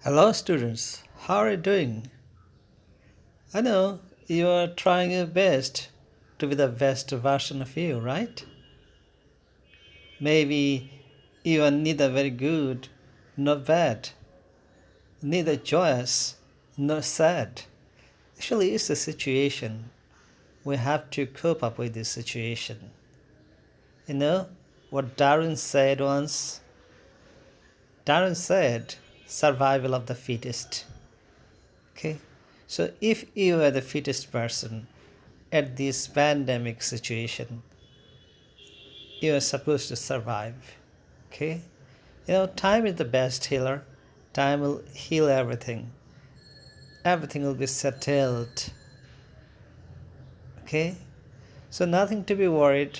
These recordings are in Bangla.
Hello, students. How are you doing? I know you are trying your best to be the best version of you, right? Maybe you are neither very good nor bad, neither joyous nor sad. Actually, it's a situation. We have to cope up with this situation. You know what Darwin said once? Darwin said, survival of the fittest. Okay? So if you are the fittest person at this pandemic situation, you are supposed to survive. Okay? Time is the best healer. Time will heal everything. Everything will be settled. Okay? So nothing to be worried.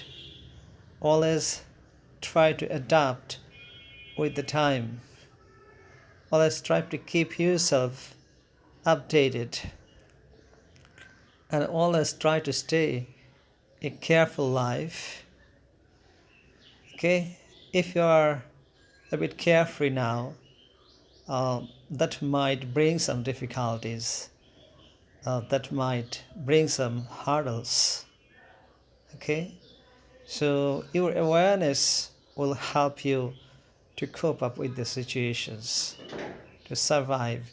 Always try to adapt with the time. Always try to keep yourself updated. And always try to stay a careful life. Okay? If you are a bit carefree now, that might bring some difficulties, that might bring some hurdles. Okay, so your awareness will help you to cope up with the situations, to survive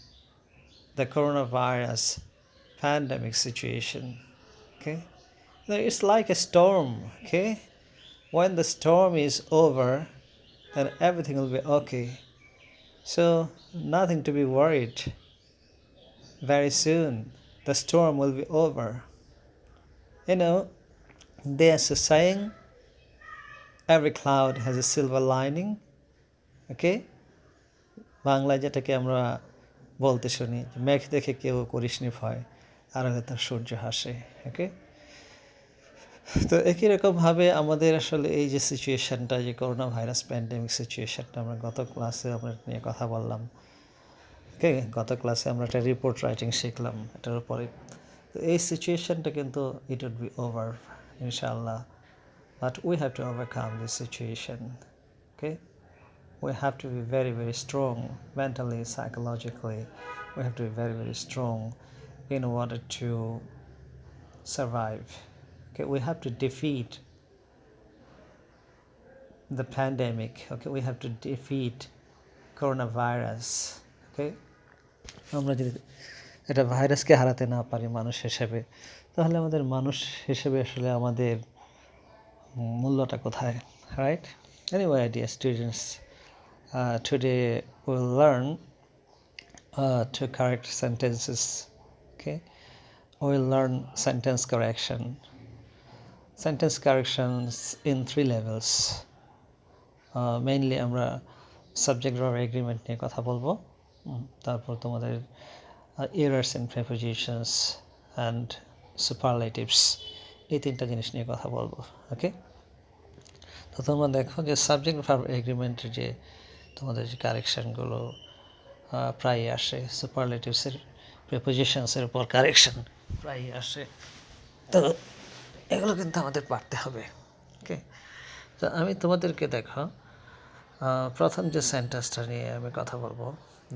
the coronavirus pandemic situation. Okay, it's like a storm. Okay, when the storm is over, then everything will be okay. So nothing to be worried. Very soon the storm will be over. You know, there's a saying, every cloud has a silver lining. Okay, বাংলায় যেটাকে আমরা বলতে শুনি, মেঘ দেখে কেউ করিসনি ভয়, আড়ালে তার সূর্য হাসে। ওকে, তো একই রকমভাবে আমাদের আসলে এই যে সিচুয়েশানটা, যে করোনা ভাইরাস প্যান্ডেমিক সিচুয়েশানটা, আমরা গত ক্লাসে আমরা নিয়ে কথা বললাম। ওকে, গত ক্লাসে আমরা একটা রিপোর্ট রাইটিং শিখলাম এটার উপরে। তো এই সিচুয়েশানটা কিন্তু ইট উড বি ওভার ইনশাআল্লাহ, but we have to overcome this situation. Okay, we have to be very very strong mentally, psychologically. We have to be very very strong in order to survive. Okay, we have to defeat the pandemic. Okay, we have to defeat coronavirus. Okay, আমরা যদি এটা ভাইরাসকে হারাতে না পারি মানুষ হিসেবে, তাহলে আমাদের মানুষ হিসেবে আসলে আমাদের মূল্যটা কোথায়, right? Anyway, dear students, today we'll learn to correct sentences. Okay, we'll learn sentence correction. Sentence corrections in 3 levels. Mainly আমরা subject verb agreement নিয়ে কথা বলবো, তারপর তোমাদের errors in prepositions and superlatives, এই 3টা জিনিস নিয়ে কথা বলবো। ওকে, তো তোমরা দেখো যে সাবজেক্ট ভার্ব এগ্রিমেন্টের যে তোমাদের যে কারেকশানগুলো প্রায়ই আসে, সুপারলেটিভসের প্রেপোজিশনসের উপর কারেকশান প্রায়ই আসে, তো এগুলো কিন্তু আমাদের পারতে হবে। ওকে, তো আমি তোমাদেরকে দেখো প্রথম যে সেন্টেন্সটা নিয়ে আমি কথা বলবো,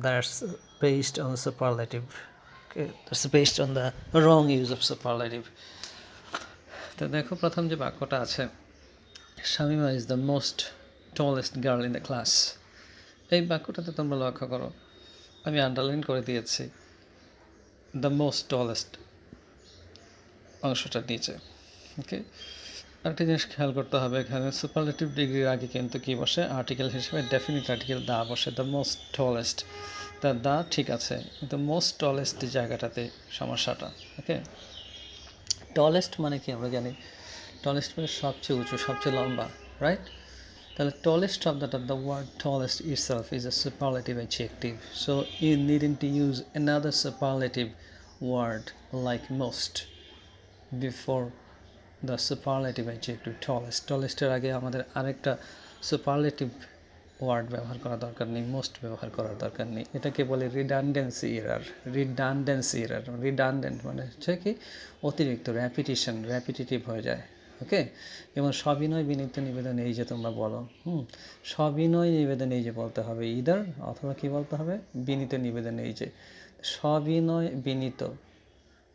that's based on superlative. Okay, that's based on the wrong use of superlative. তো দেখো প্রথম যে বাক্যটা আছে, Shamima is the most tallest girl in the class. এই বাক্যটাতে তোমরা লক্ষ্য করো, আমি আন্ডারলাইন করে দিয়েছি দ্য মোস্ট টলেস্ট অংশটার নিচে। ওকে, আরেকটা জিনিস খেয়াল করতে হবে, এখানে সুপারলেটিভ ডিগ্রির আগে কিন্তু কী বসে, আর্টিকেল হিসেবে ডেফিনিট আর্টিকেল দা বসে, দ্য মোস্ট টলেস্ট। তা দা ঠিক আছে, কিন্তু মোস্ট টলেস্ট জায়গাটাতে সমস্যাটা। ওকে, টলেস্ট মানে কি আমরা জানি, টলেস্ট মানে সবচেয়ে উঁচু, সবচেয়ে লম্বা, রাইট? তাহলে টলেস্ট শব্দটা, the word tallest itself is a superlative adjective, so you needn't to use another superlative word like most before the superlative adjective tallest. টলেস্টের আগে আমাদের আরেকটা সুপারলেটিভ ওয়ার্ড ব্যবহার করা দরকার নেই, মোস্ট ব্যবহার করার দরকার নেই। এটাকে বলে redundancy error. Redundancy error, redundant মানে হচ্ছে কি অতিরিক্ত, র্যাপিটিশন, র্যাপিটিটিভ হয়ে যায়। ওকে, যেমন সবিনয় বিনীত নিবেদন এই যে তোমরা বলো, সবিনয় নিবেদন এই যে বলতে হবে ইদার, অথবা কি বলতে হবে বিনীত নিবেদন এই যে, সবিনয় বিনীত।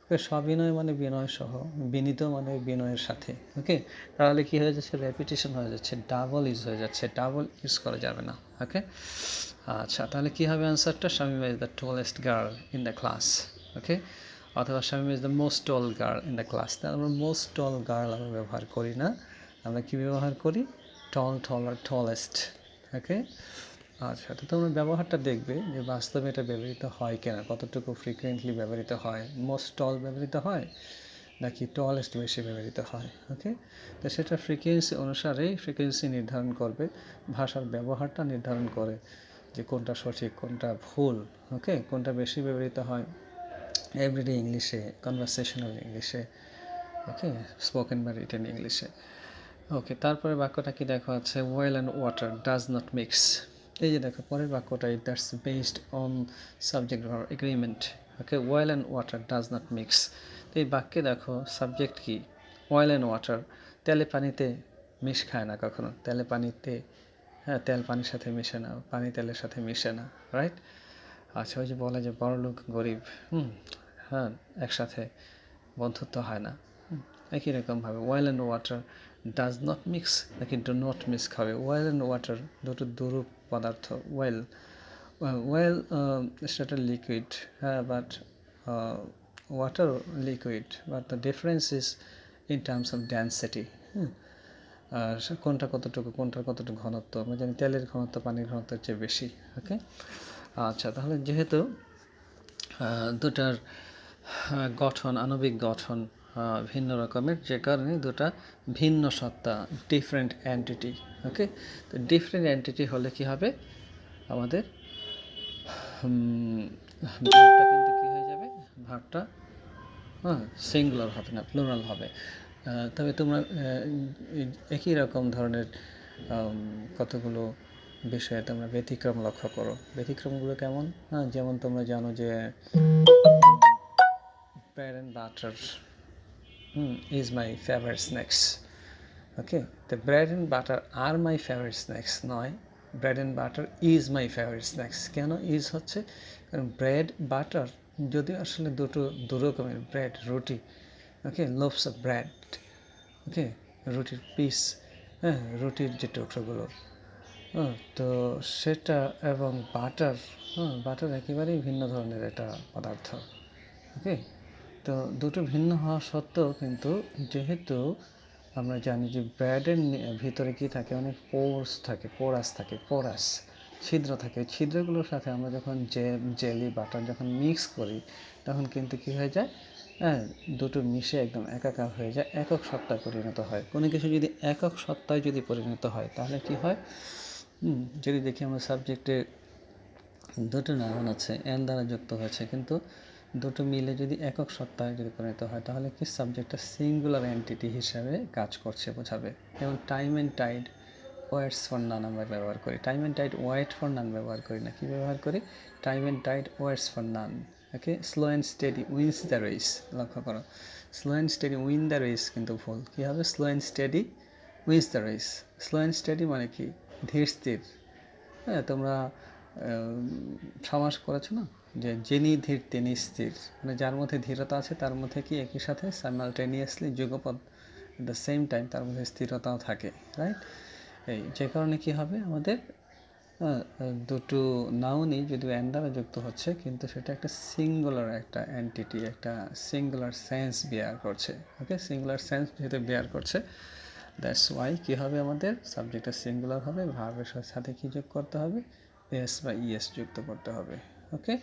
ওকে, সবিনয় মানে বিনয় সহ, বিনীত মানে বিনয়ের সাথে। ওকে, তাহলে কি হয়ে যাচ্ছে, রেপিটেশন হয়ে যাচ্ছে, ডাবল ইউজ হয়ে যাচ্ছে, ডাবল ইউজ করা যাবে না। ওকে, আচ্ছা, তাহলে কী হবে অ্যান্সারটা, Shamima is the tallest girl in the class. Okay, অথবা Shamima is the most tall girl in the class. তাহলে আমরা মোস্ট টল গার্ল আমরা ব্যবহার করি না, আমরা কী ব্যবহার করি, টল, টলার, টলেস্ট। ওকে, আচ্ছা, তো তোমরা ব্যবহারটা দেখবে যে বাস্তবে এটা ব্যবহৃত হয় কিনা, কতটুকু ফ্রিকুয়েন্টলি ব্যবহৃত হয়, মোস্ট টল ব্যবহৃত হয় নাকি টলেস্ট বেশি ব্যবহৃত হয়। ওকে, তো সেটা ফ্রিকোয়েন্সি অনুসারেই ফ্রিকোয়েন্সি নির্ধারণ করবে, ভাষার ব্যবহারটা নির্ধারণ করে যে কোনটা সঠিক কোনটা ভুল। ওকে, কোনটা বেশি ব্যবহৃত হয় এভরিডে ইংলিশে, কনভারসেশনাল ইংলিশে, ওকে, স্পোকেন বা রিটেন ইংলিশে। ওকে, তারপরে বাক্যটা কি দেখো আছে, well and water does not mix. এই যে দেখো পরের বাক্যটা, that's based on subject verb agreement. Okay, well and water does not mix. তো এই বাক্যে দেখো সাবজেক্ট কি, ওয়েল অ্যান্ড ওয়াটার, তেলে পানিতে মিশ খায় না কখনো, তেলে পানিতে, হ্যাঁ, তেল পানির সাথে মিশে না, পানি তেলের সাথে মিশে না, রাইট। আচ্ছা, ওই যে বলে যে বড়লোক গরিব, হ্যাঁ, একসাথে বন্ধুত্ব হয় না, একই রকমভাবে oil and water does not mix নাকি ডু নট মিক্স হবে। ওয়েল অ্যান্ড ওয়াটার দুটো দুরূপ পদার্থ। ওয়েল, ওয়েল সেটা লিকুইড, হ্যাঁ, but water liquid, but the difference is in terms of density. আর কোনটা কতটুকু, কোনটার কতটুকু ঘনত্ব, আমরা জানি তেলের ঘনত্ব পানির ঘনত্বের চেয়ে বেশি। ওকে, আচ্ছা, তাহলে যেহেতু দুটার গঠন, আণবিক গঠন ভিন্ন রকমের, যে কারণে দুটা ভিন্ন সত্তা, ডিফারেন্ট এন্টিটি। ওকে, তো ডিফারেন্ট এন্টিটি হলে কি হবে, আমাদের ভাবটা কিন্তু কী হয়ে যাবে, ভাবটা সিঙ্গুলার হবে না, প্লুরাল হবে। তবে তোমরা একই রকম ধরনের কতগুলো বিষয়ে তোমরা ব্যতিক্রম লক্ষ্য করো। ব্যতিক্রমগুলো কেমন, যেমন তোমরা জানো যে bread and butter is my favorite snacks. Okay, the bread and butter are my favorite snacks নয়, bread and butter is my favorite snacks। কেন ইজ হচ্ছে, কারণ ব্রেড বাটার যদিও আসলে দু রকমের ব্রেড, রুটি, ওকে, লোভস অফ ব্রেড, ওকে, রুটির পিস, হ্যাঁ, রুটির যে টুকরোগুলো, তো সেটা এবং বাটার, বাটার একেবারেই ভিন্ন ধরনের একটা পদার্থ। ওকে, তো দুটো ভিন্ন হওয়া সত্ত্বেও কিন্তু যেহেতু আমরা জানি যে ব্রেডের ভিতরে কি থাকে, অনেক পোরস থাকে, পোরাস ছিদ্র থাকে, ছিদ্রগুলোর সাথে আমরা যখন জেলি বাটার যখন মিক্স করি তখন কিন্তু কি হয়ে যায়, হ্যাঁ, দুটো মিশে একদম একাকার হয়ে যায়, একক সত্তায় পরিণত হয়। কোনো কিছু যদি একক সত্তায় যদি পরিণত হয় তাহলে কি হয়, যদি দেখি আমরা সাবজেক্টে দুটো নাউন আছে, এন দ্বারা যুক্ত হয়েছে, কিন্তু দুটো মিলে যদি একক সত্তায় যদি পরিণত হয় তাহলে কি সাবজেক্টটা সিঙ্গুলার এন্টিটি হিসাবে কাজ করছে বোঝাবে। যেমন time and tide waits for none আমরা ব্যবহার করি, time and tide wait for none ব্যবহার করি না, কি ব্যবহার করি, time and tide waits for none. Okay, slow and steady wins the race, লক্ষ্য করো, slow and steady win the race কিন্তু ভুল, কী হবে, slow and steady wins the race. Slow and steady মানে কি, ধীর স্থির, হ্যাঁ, তোমরা সমাস করেছো না যে যিনি ধীর তিনি স্থির, মানে যার মধ্যে ধীরতা আছে তার মধ্যে কি একই সাথে সাইমালটেনিয়াসলি যুগপদ এট দ্য সেম টাইম তার মধ্যে স্থিরতাও থাকে, রাইট। এই যে কারণে কি হবে আমাদের দুটো নাউনই যদিও এন দ্বারা যুক্ত হচ্ছে কিন্তু সেটা একটা সিঙ্গুলার একটা এন্টিটি, একটা সিঙ্গুলার সেন্স বেয়ার করছে। ওকে, সিঙ্গুলার সেন্স যেহেতু বেয়ার করছে, দ্যাটস ওয়াই কী হবে, আমাদের সাবজেক্টটা সিঙ্গুলার হবে, ভার্বের সাথে কী যোগ করতে হবে, এস বা ইএস যুক্ত করতে হবে। Okay,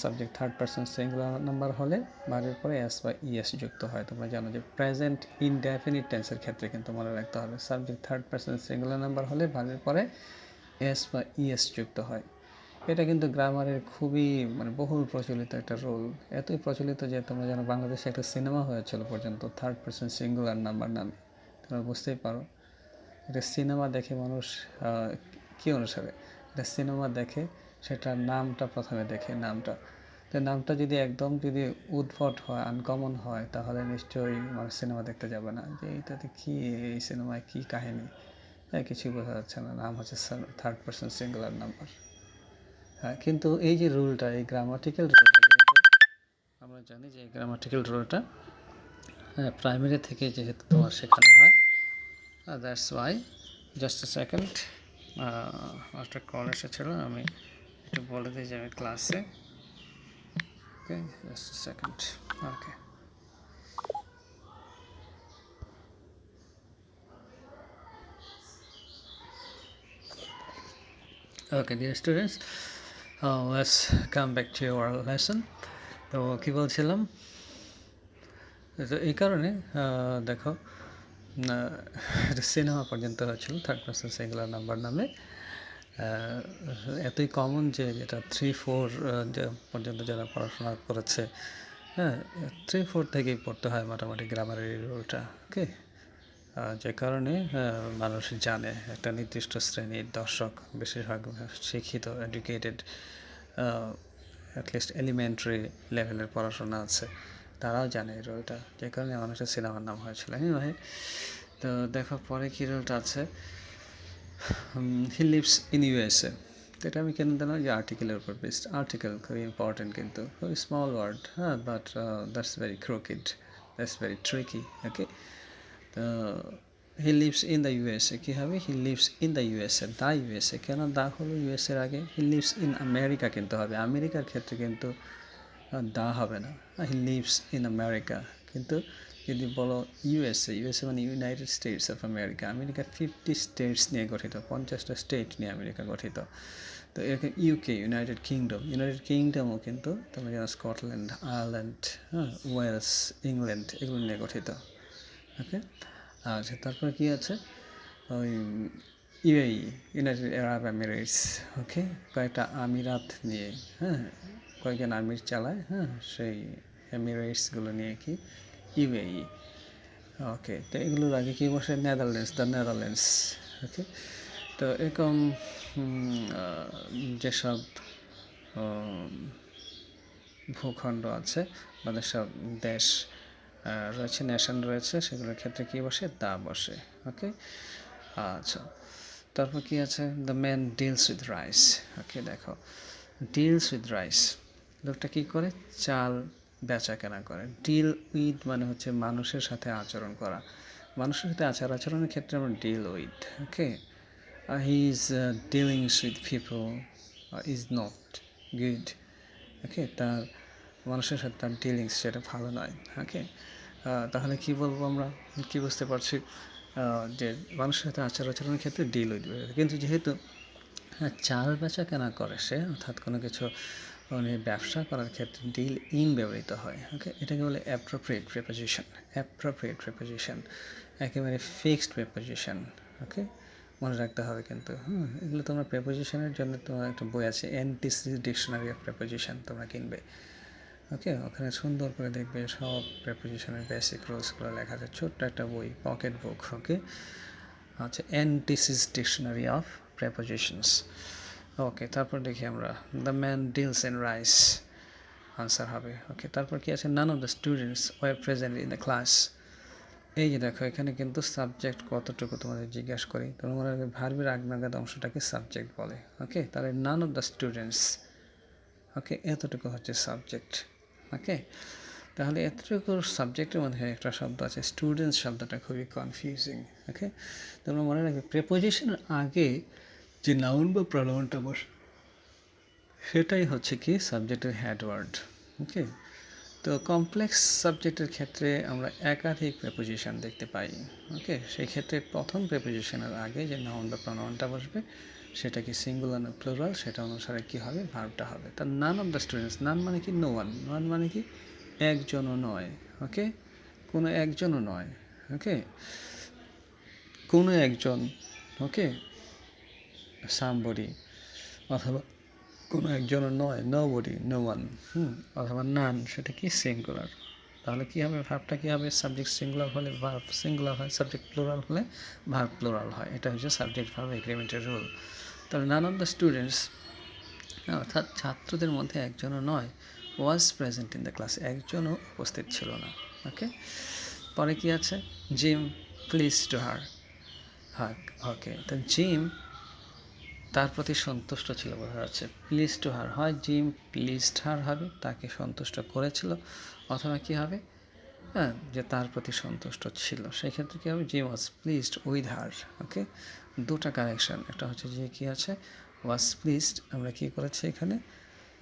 subject third person singular number হলে ভার্বের পরে এস বা ইএস যুক্ত হয়। তোমরা জানো যে প্রেজেন্ট ইনডেফিনিট টেন্সের ক্ষেত্রে কিন্তু মনে রাখতে হবে subject third person singular number হলে ভার্বের পরে এস বা ইএস যুক্ত হয়। এটা কিন্তু গ্রামারের খুবই মানে বহুল প্রচলিত একটা রোল, এতই প্রচলিত যে তোমরা জানো বাংলাদেশে একটা সিনেমা হয়েছিল পর্যন্ত থার্ড পারসন সিঙ্গুলার নাম্বার নামে। তোমরা বুঝতেই পারো এটা সিনেমা দেখে মানুষ কী অনুসারে এটা সিনেমা দেখে, সেটার নামটা প্রথমে দেখে, নামটা তো নামটা যদি একদম যদি উদ্ভট হয়, আনকমন হয়, তাহলে নিশ্চয়ই মানুষ সিনেমা দেখতে যাবে না, যে এইটাতে কী, এই সিনেমায় কী কাহিনী, হ্যাঁ কিছুই বোঝা যাচ্ছে না। নাম হচ্ছে থার্ড পারসন সিঙ্গুলার নাম্বার। হ্যাঁ, কিন্তু এই যে রুলটা, এই গ্রামাটিক্যাল রুলটা, আমরা জানি যে এই গ্রামাটিক্যাল রুলটা প্রাইমারি থেকে যেহেতু তোমার শেখানো হয়, that's why. Just a second, একটা কল এসেছিলো, আমি একটু বলে দিই যে আমি ক্লাসে। Okay, just a second. Okay, okay dear students, let's come back to our lesson. তো কী বলছিলাম, তো এই কারণে দেখো সিনেমা পর্যন্ত হচ্ছিল থার্ড পারসন সিঙ্গুলার নাম্বার নামে। এতই কমন যে যেটা 3-4 পর্যন্ত যারা পড়াশোনা করেছে, হ্যাঁ 3-4 থেকেই পড়তে হয় মোটামুটি গ্রামারের রুলটা। ওকে, যে কারণে মানুষ জানে, একটা নির্দিষ্ট শ্রেণীর দর্শক, বেশিরভাগ শিক্ষিত, এডুকেটেড, অ্যাটলিস্ট এলিমেন্টারি লেভেলের পড়াশোনা আছে, তারাও জানে এই রোলটা, যে কারণে মানুষের সিনেমার নাম হয়েছিল। এনিওয়ে, তো দেখো পরে কী রোলটা আছে, হি লিভস ইন ইউএসএ। তো এটা আমি কেন দিলাম, যে আর্টিকেলের উপর বেসড। আর্টিকেল খুবই ইম্পর্টেন্ট, কিন্তু খুবই স্মল ওয়ার্ড, হ্যাঁ, but that's very crooked, that's very tricky. Okay, তো he lives in the USA, কী হবে, he lives in the USA, the USA, কেন দা হলো ইউএসএর আগে? হি লিভস ইন আমেরিকা কিন্তু হবে, আমেরিকার ক্ষেত্রে কিন্তু দা হবে না, হি লিভস ইন আমেরিকা। কিন্তু যদি বলো ইউএসএ, ইউএসএ মানে United states of America, America 50 states নিয়ে গঠিত, 50টা স্টেট নিয়ে আমেরিকা গঠিত। তো এরকম ইউকে, ইউনাইটেড কিংডম, ইউনাইটেড কিংডমও কিন্তু তোমরা যেন স্কটল্যান্ড, আয়ারল্যান্ড, হ্যাঁ, ওয়েলস, ইংল্যান্ড, এগুলো নিয়ে গঠিত। ওকে, আচ্ছা, তারপরে কী আছে, ওই ইউএই, ইউনাইটেড আরব এমিরেটস। ওকে, কয়েকটা আমিরাত নিয়ে, হ্যাঁ, কয়েকজন আমির চালায়, হ্যাঁ, সেই এমিরেটসগুলো নিয়ে কি ইউএই। ওকে, তো এগুলোর আগে কী বসে, নেদারল্যান্ডস, দ্য নেদারল্যান্ডস। ওকে, তো এরকম যেসব ভূখণ্ড আছে বা যেসব দেশ রয়েছে, নেশন রয়েছে, সেগুলোর ক্ষেত্রে কী বসে, দা বসে। ওকে, আচ্ছা, তারপর কি আছে, the man deals with rice. Okay, দেখো ডিলস উইথ রাইস, লোকটা কী করে, চাল বেচা কেনা করে। ডিল উইথ মানে হচ্ছে মানুষের সাথে আচরণ করা, মানুষের সাথে আচরণের ক্ষেত্রে আমরা deal with. Okay, he is dealings with people is not good. Okay, তার মানুষের সাথে তার ডিলিংস সেটা ভালো নয়। ওকে, তাহলে কি বলবো আমরা, কি বুঝতে পারছি, যে মানুষের সাথে আচরণের ক্ষেত্রে ডিল উইথ, কিন্তু যেহেতু চাল বেচা কেনা করে সে, অর্থাৎ কোনো কিছু মানে ব্যবসা করার ক্ষেত্রে ডিল ইন ব্যবহৃত হয়। ওকে, এটাকে বলে অ্যাপ্রোপ্রিয়েট প্রিপোজিশন। অ্যাপ্রোপ্রিয়েট প্রিপোজিশন, একেবারে ফিক্সড প্রিপোজিশন। ওকে, মনে রাখতে হবে কিন্তু, এগুলো তোমরা প্রিপোজিশনের জন্য তোমার একটা বই আছে, এনটিসি ডিকশনারি অফ প্রিপোজিশন, তোমরা কিনবে। ওকে, ওখানে সুন্দর করে দেখবে সব প্রিপোজিশনের বেসিক রুলসগুলো লেখা আছে, ছোট্ট একটা বই, পকেট বুক। ওকে, আচ্ছা, এনটিসিস ডিকশনারি অফ প্রিপোজিশনস। ওকে, তারপর দেখি আমরা, the man deals in rice, answer হবে। ওকে, তারপর কি আছে, none of the students were present in the class. এই যে দেখো, এখানে কিন্তু সাবজেক্ট কতটুকু তোমাদের জিজ্ঞাসা করি, তোমার মনে হয় ভার্বের আগনাগাদ অংশটাকে সাবজেক্ট বলে। ওকে, তাহলে নান অফ দ্য স্টুডেন্টস, ওকে, এতটুকু হচ্ছে সাবজেক্ট। ওকে, তাহলে এতটুকু সাবজেক্টের মধ্যে একটা শব্দ আছে স্টুডেন্টস, শব্দটা খুবই কনফিউজিং। ওকে, তোমরা মনে রাখবে প্রিপোজিশনের আগে যে নাউন বা প্রনাউনটা বসে, সেটাই হচ্ছে কি সাবজেক্টের হেডওয়ার্ড। ওকে, তো কমপ্লেক্স সাবজেক্টের ক্ষেত্রে আমরা একাধিক প্রিপোজিশন দেখতে পাই। ওকে, সেই ক্ষেত্রে প্রথম প্রিপোজিশনের আগে যে নাউন বা প্রনাউনটা বসবে, সেটা কি সিঙ্গুলার না প্লুরাল, সেটা অনুসারে কি হবে, ভার্বটা হবে। তার নান অফ দ্য স্টুডেন্টস, নান মানে কি নো ওয়ান, নান মানে কি একজনও নয়। ওকে, কোনো একজনও নয়। ওকে, কোনো একজন, ওকে, সামবডি, অথবা কোনো একজনও নয়, নোবডি, নো ওয়ান, অথবা নান, সেটা কি সিঙ্গুলার। তাহলে কী হবে, ভার্বটা কী হবে, সাবজেক্ট সিঙ্গুলার হলে ভার্ব সিঙ্গুলার হয়, সাবজেক্ট প্লুরাল হলে ভার্ব প্লুরাল হয়। এটা হচ্ছে সাবজেক্ট ভার্ব এগ্রিমেন্টের রুল। তাহলে নান অফ দ্য স্টুডেন্টস, অর্থাৎ ছাত্রদের মধ্যে একজনও নয়, was present in the class, একজনও উপস্থিত ছিল না। ওকে, পরে কি আছে, জিম প্লিজ টু হার। হ্যাঁ, ওকে, তো জিম তার প্রতি সন্তুষ্ট ছিল বোঝা যাচ্ছে। প্লিজ টু হার হয় জিম প্লিজড হার হবে, তাকে সন্তুষ্ট করেছিল, অথবা কী হবে, হ্যাঁ, যে তার প্রতি সন্তুষ্ট ছিল, সেই ক্ষেত্রে কী হবে, Jim was pleased with her. Okay, দুটা কারেকশান, একটা হচ্ছে যে কী আছে, ওয়াজ প্লিজড আমরা কী করেছি এখানে,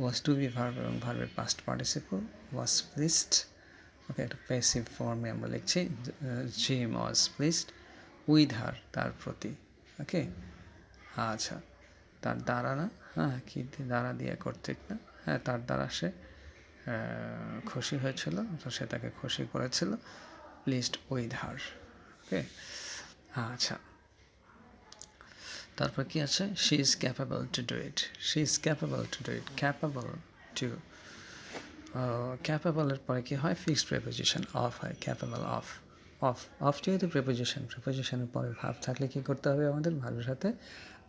ওয়াজ টু বি ভার্ব এবং ভার্বের পাস্ট পার্টিসিপল ওয়াজ প্লিজড। ওকে, একটা প্যাসিভ ফর্মে আমরা লিখছি, জিম ওয়াজ প্লিজড উইথ হার, তার প্রতি। ওকে, আচ্ছা, তার দ্বারা না, হ্যাঁ, কি দ্বারা দিয়ে কর্তৃক না, হ্যাঁ, তার দ্বারা সে খুশি হয়েছিল, তো সে তাকে খুশি করেছিল, প্লিজড উইথ হার। ওকে, আচ্ছা, তারপর কি আছে, she is capable to do it, she is capable to do it, capable to, ক্যাপেবলের পরে কি হয়, ফিক্সড প্রেপোজিশন অফ হয়, ক্যাপেবল অফ। অফ যেহেতু প্রেপোজিশনের পরে ভার্ব থাকলে কি করতে হবে, আমাদের ভার্বের সাথে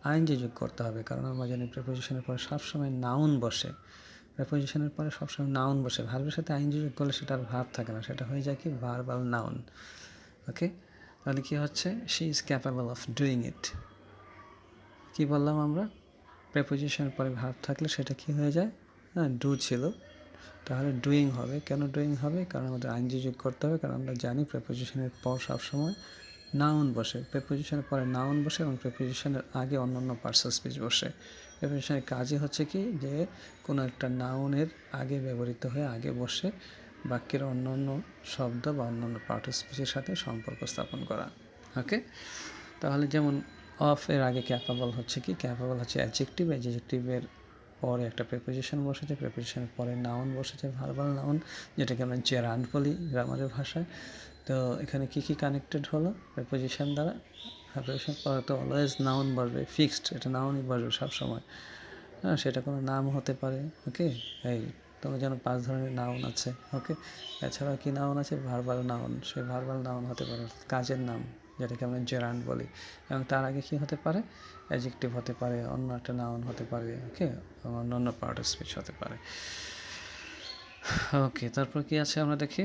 আইনজি যোগ করতে হবে, কারণ আমরা জানি প্রেপোজিশনের পরে সবসময় নাউন বসে, প্রেপোজিশনের পরে সবসময় নাউন বসে, ভার্বের সাথে আইনজি যোগ করলে সেটা আর ভার্ব থাকে না, সেটা হয়ে যায় কি ভার্বাল নাউন। ওকে, তাহলে কি হচ্ছে, she is capable of doing it. কি বললাম আমরা, প্রেপোজিশনের পরে ভার্ব থাকলে সেটা কি হয়ে যায়, হ্যাঁ, ডু ছিল, তাহলে ডুইং হবে। কেন ডুইং হবে, কারণ আমাদের আইনজি যোগ করতে হবে, কারণ আমরা জানি প্রেপোজিশনের পর সবসময় নাউন বসে, প্রেপোজিশনের পরে নাউন বসে এবং প্রেপোজিশনের আগে অন্যান্য পার্সন স্পিচ বসে। প্রেপোজিশনের কাজই হচ্ছে কি, যে কোনো একটা নাউনের আগে ব্যবহৃত হয়ে আগে বসে বাক্যের অন্যান্য শব্দ বা অন্যান্য পার্ট স্পিচের সাথে সম্পর্ক স্থাপন করা। ওকে, তাহলে যেমন অফ এর আগে ক্যাপাবল হচ্ছে কি, ক্যাপাবল হচ্ছে অ্যাডজেক্টিভ, অ্যাডজেক্টিভের পরে একটা প্রেপোজিশন বসেছে, প্রেপোজিশনের পরে নাউন বসেছে, ভার্বাল নাউন, যেটাকে আমরা জেরান্ড বলি গ্রামারের ভাষায়। তো এখানে কি কি কানেক্টেড হলো প্রেপোজিশন দ্বারা, প্রেপোজিশন পরে তো অলওয়েজ নাউন বসবে, ফিক্সড, এটা নাউনই বসবে সবসময়, হ্যাঁ, সেটা কোনো নাম হতে পারে। ওকে, এই তোমরা যেন 5 ধরনের নাউন আছে। ওকে, এছাড়াও কি নাউন আছে, ভার্বাল নাউন, সেই ভার্বাল নাউন হতে পারে কাজের নাম, যেটাকে আমরা জেরান্ড বলি, এবং তার আগে কি হতে পারে, অ্যাডজেক্টিভ হতে পারে, অন্য একটা নাউন হতে পারে। ওকে, অন্য পার্ট অফ স্পিচ হতে পারে। ওকে, তারপর কি আছে আমরা দেখি,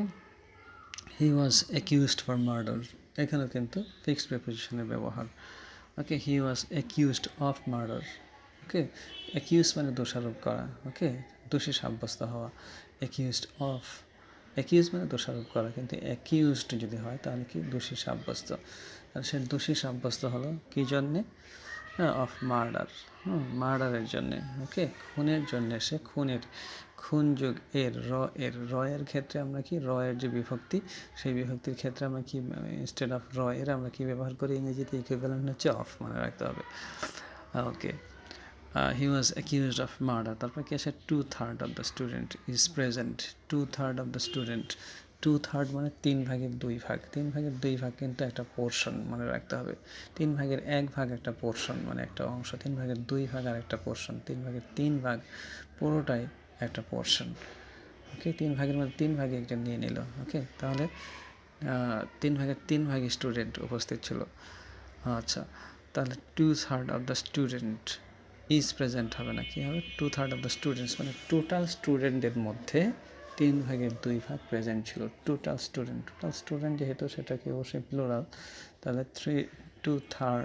he was accused for murder, এখানেও কিন্তু ফিক্সড প্রিপোজিশনের ব্যবহার। Okay, he was accused of murder. Okay, accuse মানে দোষারোপ করা, ওকে, দোষী সাব্যস্ত হওয়া। অ্যাকিউজড অফ, অ্যাকিউজ মানে দোষারোপ করা, কিন্তু অ্যাকিউজড যদি হয় তাহলে কি দোষী সাব্যস্ত, আর সে দোষী সাব্যস্ত হলো কী জন্যে, অফ মার্ডার, মার্ডারের জন্যে। ওকে, খুনের জন্যে, সে খুনের, খুন যোগ এর এর ক্ষেত্রে আমরা কি, এর যে বিভক্তি, সেই বিভক্তির ক্ষেত্রে আমরা কি, ইনস্টেড অফ এর আমরা কি ব্যবহার করি, ইংরেজিতে ইকুইভ্যালেন্ট হচ্ছে অফ, মনে রাখতে হবে। ওকে, he was accused of murder. তারপর কি আছে, 2/3 of the student is present, 2/3 of the student, 2/3 মানে 3 ভাগের 2 ভাগ, 3 ভাগের 2 ভাগ কিন্তু একটা পোর্শন, মনে রাখতে হবে। 3 ভাগের 1 ভাগ একটা পোর্শন, মানে একটা অংশ, 3 ভাগের 2 ভাগ আর একটা পোর্শন, 3 ভাগের 3 ভাগ পুরোটাই একটা পোর্শন। ওকে, 3 ভাগের মধ্যে 3 ভাগে একজন নিয়ে নিল। ওকে, তাহলে 3 ভাগের 3 ভাগে স্টুডেন্ট উপস্থিত ছিল। আচ্ছা, তাহলে 2/3 of the student is present হবে না, কি হবে, 2/3 অফ দ্য স্টুডেন্টস, মানে টোটাল স্টুডেন্টদের মধ্যে 3 ভাগের 2 ভাগ প্রেজেন্ট ছিল। টোটাল স্টুডেন্ট যেহেতু, সেটা কি অবশ্যই প্লুরাল, তাহলে 2/3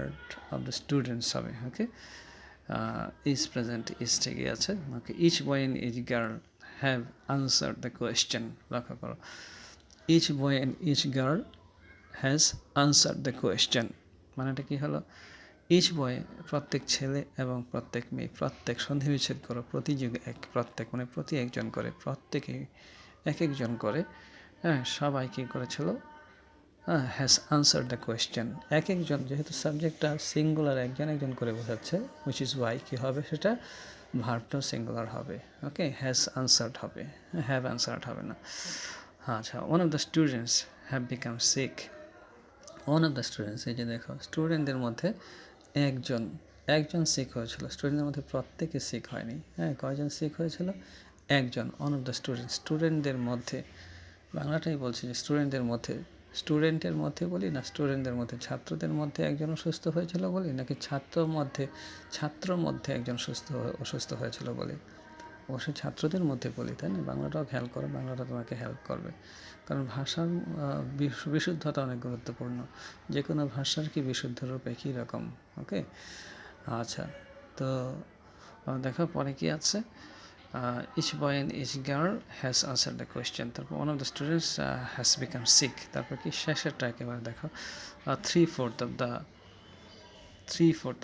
অফ দ্য স্টুডেন্টস হবে। ওকে, ইজ প্রেজেন্ট, ইজ ঠিকই আছে। Okay, each boy and each girl have answer the question, লক্ষ্য করো, each boy and each girl has answer the question, মানেটা কি হলো, ইচ বয় প্রত্যেক ছেলে এবং প্রত্যেক মেয়ে, প্রত্যেক সন্ধিবিচ্ছেদ করো, প্রতিযোগী এক, প্রত্যেক মানে প্রতি একজন করে, প্রত্যেকে এক একজন করে, হ্যাঁ, সবাই কী করেছিল, হ্যাজ আনসার দ্য কোয়েশ্চেন, এক একজন, যেহেতু সাবজেক্টটা সিঙ্গুলার, একজন একজন করে বোঝাচ্ছে, হুইচ ইজ ওয়াই কী হবে, সেটা ভার্বটাও সিঙ্গুলার হবে। ওকে, হ্যাজ আনসার্ড হবে, হ্যাভ আনসার্ড হবে না। আচ্ছা, one of the students have become sick, one of the students, এই যে দেখো, স্টুডেন্টদের মধ্যে একজন সিক হয়েছিল, স্টুডেন্টের মধ্যে প্রত্যেকে সিক হয়নি, হ্যাঁ, কয়জন সিক হয়েছিল, একজন, ওয়ান অফ দ্য স্টুডেন্টস, স্টুডেন্টদের মধ্যে, বাংলাটাই বলছি যে স্টুডেন্টের মধ্যে, স্টুডেন্টের মধ্যে বলি না, স্টুডেন্টদের মধ্যে, ছাত্রদের মধ্যে একজন অসুস্থ হয়েছিল বলি, নাকি ছাত্র মধ্যে একজন অসুস্থ হয়েছিল বলি, অবশ্যই ছাত্রদের মধ্যে বলি, তাই না? বাংলাটাও খেয়াল করো, বাংলাটা তোমাকে হেল্প করবে, কারণ ভাষার বিশুদ্ধতা অনেক গুরুত্বপূর্ণ। যে কোনো ভাষার কি বিশুদ্ধ রূপ একই রকম। ওকে, আচ্ছা, তো দেখো পরে কি আছে, each boy and each girl has answered the question, তারপর one of the students has become sick, তারপর কি শেষেরটা একেবারে দেখো, 3/4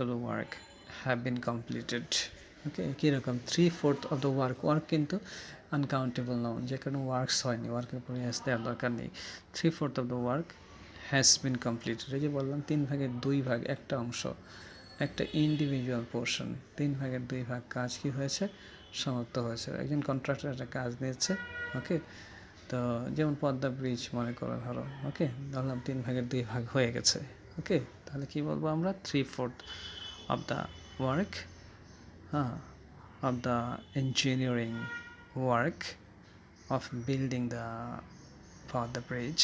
of the work have been completed. ওকে, কীরকম 3/4 of the ওয়ার্ক কিন্তু আনকাউন্টেবল নাউন, যে কোনো ওয়ার্কস হয়নি, ওয়ার্কের পরে এস দেওয়ার দরকার নেই। 3/4 of the work has been completed, এই যে বললাম 3/2 একটা অংশ, একটা ইন্ডিভিজুয়াল পোর্শন, 3/2 কাজ কি হয়েছে, সমাপ্ত হয়েছে। একজন কন্ট্রাক্টর একটা কাজ নিয়েছে, ওকে, তো যেমন পদ্মা ব্রিজ মনে করো, ধরো, ওকে, ধরলাম 3/2 হয়ে গেছে। ওকে, তাহলে কি বলবো আমরা, 3/4 of the work, of the engineering work of building the Pardha bridge,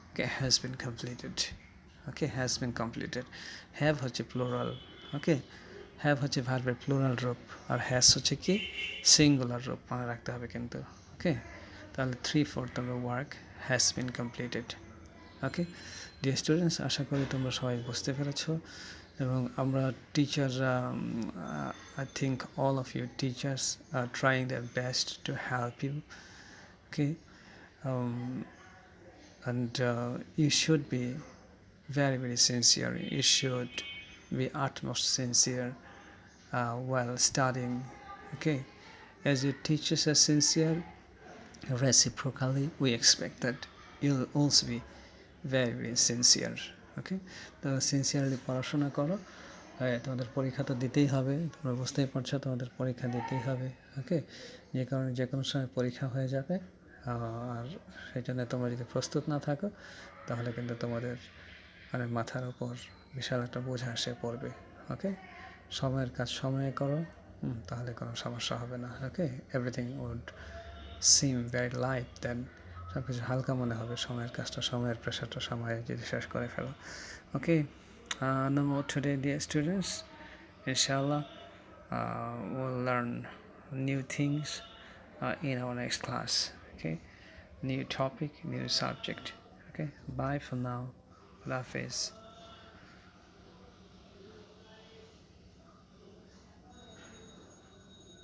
okay, has been completed. Okay, has been completed. Have হচ্ছে plural. Okay, have হচ্ছে ভার্বের প্লুরাল রূপ, আর হ্যাজ হচ্ছে কি সিঙ্গুলার রূপ, মনে রাখতে হবে কিন্তু। ওকে, তাহলে 3/4 of the work has been completed. Okay dear students, আশা করি তোমরা সবাই বুঝতে পেরেছো, এবং আমরা টিচাররা, I think all of you teachers are trying their best to help you. Okay, and you should be very very sincere, you should be utmost sincere while studying. Okay, as your teachers are sincere, reciprocally we expect that you'll also be very very sincere. ওকে, তো সিনসিয়ারলি পড়াশোনা করো, তোমাদের পরীক্ষা তো দিতেই হবে, তোমরা বুঝতেই পারছো তোমাদের পরীক্ষা দিতেই হবে। ওকে, যে কারণে যে কোনো সময় পরীক্ষা হয়ে যাবে, আর সেই জন্য তোমরা যদি প্রস্তুত না থাকো তাহলে কিন্তু তোমাদের মানে মাথার উপর বিশাল একটা বোঝা এসে পড়বে। ওকে, সময়ের কাজ সময়ে করো, তাহলে কোনো সমস্যা হবে না। Okay, everything would seem very light then, সব কিছু হালকা মনে হবে, সময়ের কাজটা, সময়ের প্রেশারটা সময়ে যদি শেষ করে ফেলো। ওকে, no more today dear students, inshallah we'll learn new things in our next class. Okay, new topic, new subject. Okay, bye for now, Allah Hafiz.